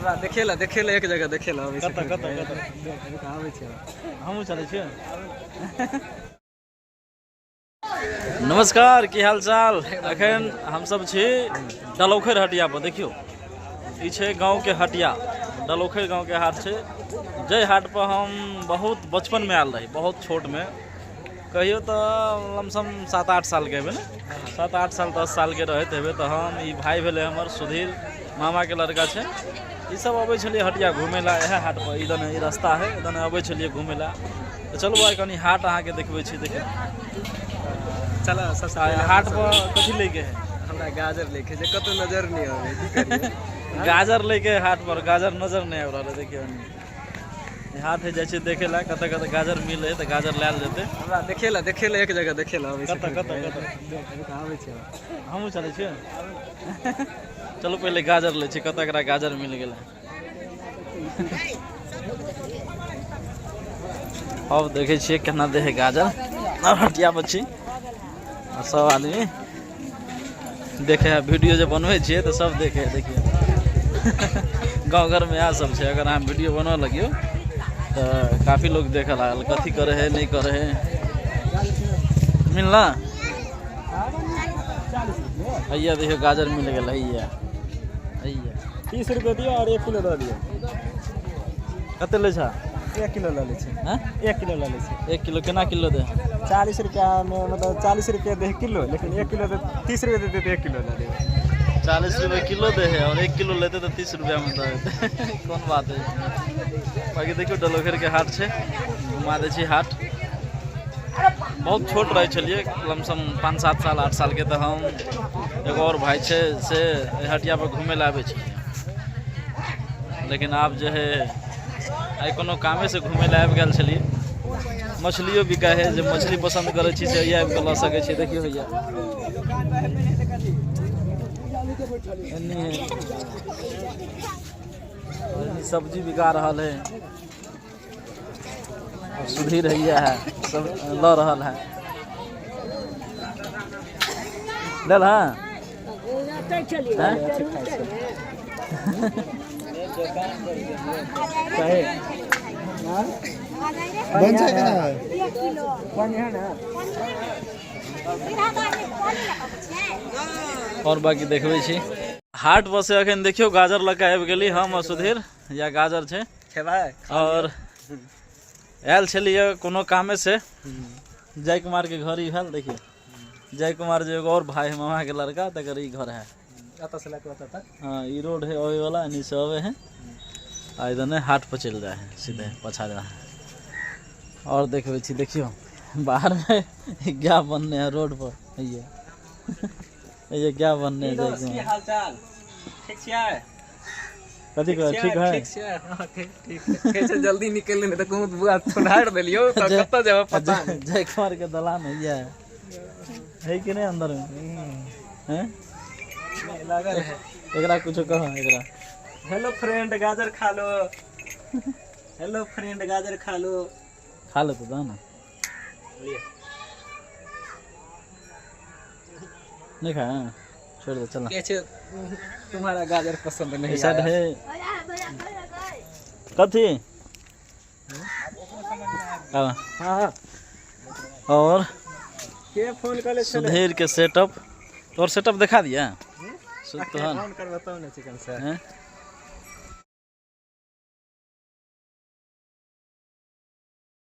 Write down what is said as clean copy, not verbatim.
हमरा देखेला एक जगह देखेला आबै छै कत आबै छै हमहूँ चलै छियै। नमस्कार, की हाल चाल। अखन हमसब छी डलौखर हटिया पर। देखियो ई छै गाँव के हटिया, डलौखर गाँव के हाट छै। जय हाट पर हम बहुत बचपन में आयल रही, बहुत छोट में, कहियो तो लमसम 7-8 साल के हेबे ना, 7-8 साल 10 साल के रहते हेबे। तो हम ई भाई भेले हमर सुधीर मामा के लड़का छै, ई सब अबै छलिए हटिया घूमे ला। यह हाट पर इधर ई रास्ता है, इधर अबै छलिए घूमे ला। तो चलू भाई कनी हाट अहाँ के देखबै छी। देखिए चला हाट पर कथी लेके है? हमरा गाजर लेके जे कतो नजर नहीं आवे की करिए। गाजर लेके हाट पर, गाजर नजर नहीं आब रहल। देखियो हाट है जाय देखे ला, कत गाजर मिले तो गाजर लायल जेते। हमरा देखेला एक जगह देखेला आबै छै कत आबै छै हमहूँ चलै छियै। चलो पहले गाजर ले छी, कत गाजर मिल गेल। अब देखे छियै केना दे है गाजर। हटिया पर छी, सब आदमी देखे है वीडियो जो बनवे छियै तो सब देखे है। देखिए गाँव घर में यहाँ सब है, अगर अहाँ वीडियो बनवा लगियो तो काफ़ी लोग देखे लागल, कथी करे है नहीं करे है। मिलना भैया देखियो गाजर मिल गया। भैया 30 रुपए दियो और 1 किलो दे दियो। कते ले छा? 1 किलो ले छै। हैं 1 किलो ले छै। 1 किलो केना किलो दे? 40 रुपया में, मतलब 40 रुपया दे किलो, लेकिन 1 किलो दे 30 रुपया देते तो 1 किलो ले देबे। 40 रुपये किलो दे है और 1 किलो लेते तो 30 रुपया में दे देते। कौन बात है। बाकी देखियो डलौखर के हाट छै, घुमा दे छी हाट। बहुत छोट रहे छलिए, लमसम 5-7 साल 8 साल के। तो हम एगो और भाई छै से हटिया पर घूमे ला आबे छलिए। लेकिन आप जो है आई कोनो कामे से घूमे ला आबि गेल छलिए। मछलियों बिका है, जो मछली पसंद करे छी से आबि के ल सके छी। देखियो भैया सब्जी बिका रहा है, सुधीर भैया है सब ल रहा है। लेल हाँ बन जाएगा ना। और बाकी देखबे छी हाट पर से। अखन देखियो गाजर लगा आबि गेली हम और सुधीर। या गाजर छै खेबाय और आयल छलिए कोनो कामे से। जय कुमार के घर ही भेल। देखिए जय कुमार जो एगो और भाई मामा के लड़का, तकर ई घर है। से लेके तक हाँ ई रोड है अवे वाला, एनी से अवे है आ इधर हाट पर चल जाए है, सीधे पछा जा है। और देखबे छी देखियो बाहर में क्या बनने है रोड पर। ये क्या बनने है देखियो। की हाल चाल ठीक छियै? कथी कह ठीक है? ठीक छियै। हां ठीक कैसे जल्दी निकल ने त कहूं बुआ ठंडाड़ देलियो त कत जाब पता नहीं। जय कुमार के दलान है कि नहीं अंदर में? हैं लागल है। एकरा कुछ कहो एकरा। हेलो फ्रेंड गाजर खा लो। हेलो फ्रेंड गाजर खा लो। खा ले तो दो ना। नहीं खाया? छोड़ दो चला। कैसे तुम्हारा गाजर पसंद नहीं ऐसा आया? है कथी? हाँ और के फोन कर ले चले सुधीर के सेटअप। तो और सेटअप दिखा दिया? फोन कर बताओ ना चिकन सर। हैं?